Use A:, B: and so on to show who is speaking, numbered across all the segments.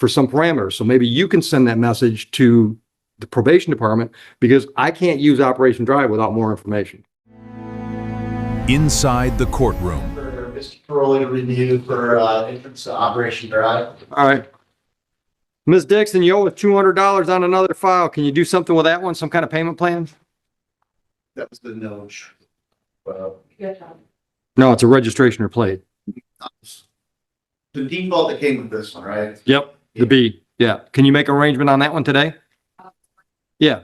A: for some parameters. So maybe you can send that message to the probation department, because I can't use Operation Drive without more information.
B: Inside the courtroom.
C: For Mr. Crowley to review for entrance to Operation Drive.
A: All right. Ms. Dixon, you owe us $200 on another file. Can you do something with that one? Some kind of payment plan?
C: That was the notch. Well,
A: No, it's a registration or plate.
C: the default that came with this one, right?
A: Yep, the B. Yeah. Can you make an arrangement on that one today? Yeah.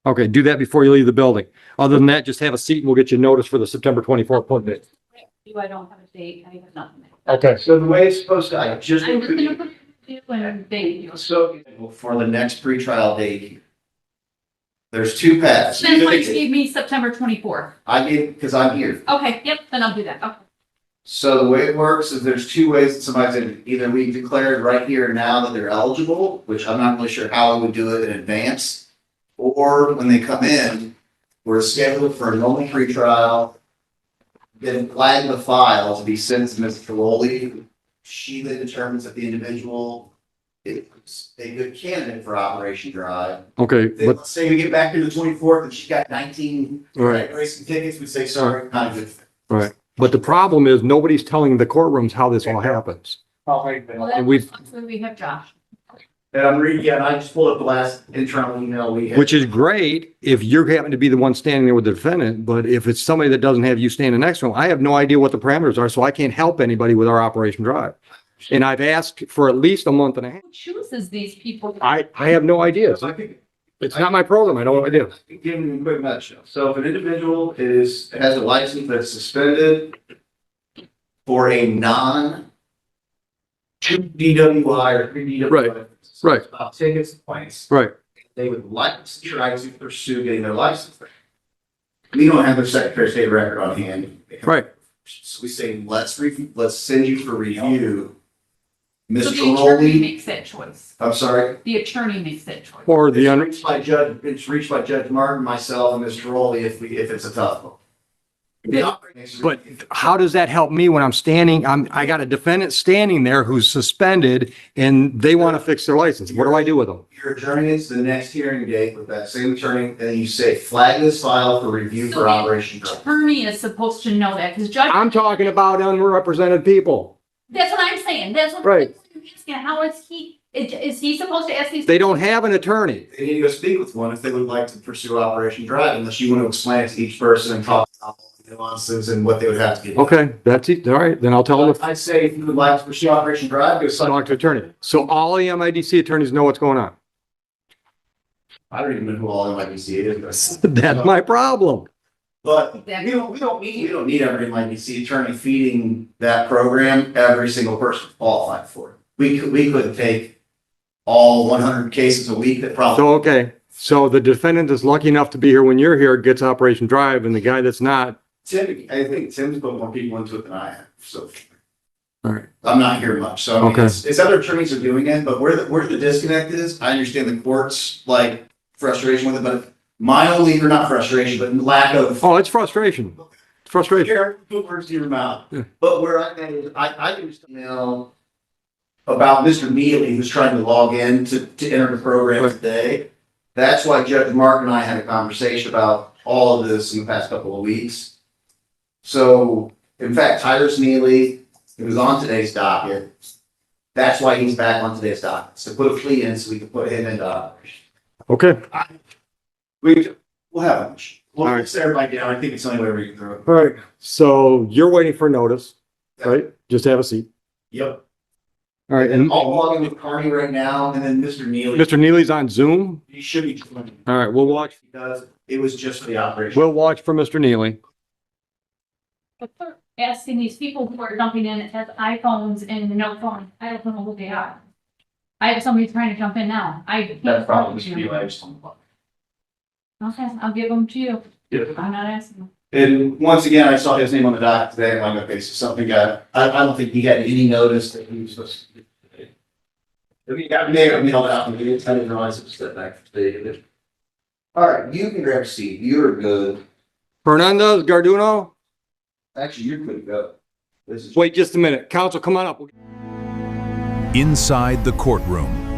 A: Okay, do that before you leave the building. Other than that, just have a seat and we'll get you notice for the September 24th court date.
D: I don't have a date, I have nothing.
A: Okay.
C: So the way it's supposed to, I just.
D: I'm just gonna put it when they.
C: So for the next pretrial date, there's two paths.
D: Then why you gave me September 24th?
C: I gave, because I'm here.
D: Okay, yep, then I'll do that, okay.
C: So the way it works is there's two ways that somebody's in, either we declared right here and now that they're eligible, which I'm not really sure how I would do it in advance, or when they come in, we're scheduled for a normal pretrial, then flag the file to be sent to Ms. Crowley. She then determines if the individual is a good candidate for Operation Drive.
A: Okay,
C: Then
A: but
C: let's say we get back to the 24th and she got 19
A: Right.
C: racing tickets, we say, sorry, not a good fit.
A: right. But the problem is nobody's telling the courtrooms how this all happens.
D: Well,
A: And we've-
D: that's why we have Josh.
C: And I'm reading, yeah, and I just pulled up the last internal email we had.
A: Which is great if you're having to be the one standing there with the defendant, but if it's somebody that doesn't have you standing next to them, I have no idea what the parameters are, so I can't help anybody with our Operation Drive. And I've asked for at least a month and a half.
D: Who chooses these people?
A: I have no idea.
C: So I think,
A: It's not my program. I don't know.
C: give me a quick nutshell. So if an individual has a license that's suspended for a non two DWI or three DWI.
A: Right.
C: About tickets and points.
A: Right.
C: They would like to try to pursue getting their license. We don't have their Secretary of State record on hand.
A: Right.
C: So we say, let's send you for review.
D: So
C: Mr.
D: the attorney
C: Rowley,
D: makes that choice.
C: I'm sorry.
D: The attorney makes that choice.
A: Or the under,
C: It's reached by Judge Martin, myself, and Mr. Rowley if it's a tough one.
A: but how does that help me when I'm standing? I got a defendant standing there who's suspended and they want to fix their license. What do I do with them?
C: You're adjourning it to the next hearing date with that same attorney, and then you say, flag this file for review
D: So
C: for
D: the
C: Operation Drive.
D: Attorney is supposed to know that, because judge.
A: I'm talking about unrepresented people.
D: That's what I'm saying, that's what.
A: Right.
D: I'm asking. How is he supposed to ask these?
A: They don't have an attorney.
C: They need to go speak with one if they would like to pursue Operation Drive, unless you want to explain it to each person and talk about the nuances and what they would have to get.
A: Okay, that's it. All right, then I'll tell them to
C: I'd say if you would like to pursue Operation Drive, go sign.
A: talk to attorney. So all the MIDC attorneys know what's going on.
C: I don't even know who all MIDC is, but.
A: That's my problem.
C: But
D: Exactly.
C: we don't need every MIDC attorney feeding that program, every single person qualified for it. We could take all 100 cases a week that probably.
A: So, okay, so the defendant is lucky enough to be here when you're here, gets Operation Drive, and the guy that's not,
C: Tim, I think Tim's put more people into it than I have, so.
A: all right.
C: I'm not here much, so I mean,
A: Okay.
C: it's other attorneys are doing it, but where the disconnect is, I understand the court's like frustration with it, but my only, or not frustration, but lack of.
A: Oh, it's frustration. It's frustration.
C: Here, put words to your mouth.
A: Yeah.
C: But where I can just email about Mr. Neely who's trying to log in to enter the program
A: Right.
C: today. That's why Judge Mark and I had a conversation about all of this in the past couple of weeks. So, in fact, Tyrus Neely, who was on today's docket, that's why he's back on today's docket. So put a plea in so we can put him into operation.
A: Okay,
C: We'll have a motion.
A: All right.
C: We'll sit everybody down. I think it's the only way we can do it.
A: all right. So you're waiting for notice, right? Just have a seat.
C: Yep.
A: All right, and
C: I'll log in with Carney right now, and then Mr. Neely,
A: Mr. Neely's on Zoom.
C: he should be joining.
A: All right, we'll watch.
C: Because it was just for the operation.
A: We'll watch for Mr. Neely.
D: But they're asking these people who are jumping in, it has iPhones and no phone, I don't know who they are. I have somebody trying to jump in now,
C: That's probably Mr. Neely. I just don't know.
D: Okay, I'll give them to you,
C: Yeah.
D: I'm not asking them.
C: And once again, I saw his name on the dock today, I'm like, okay, so something got, I don't think he got any notice that he was supposed to. If he got mailed out, and he didn't, I didn't realize it was set back for today. All right, you can grab a seat, you're good.
A: Fernandez, Garduno.
C: Actually, you're good to go. This is.
A: Wait just a minute. Counsel, come on up.
B: Inside the courtroom.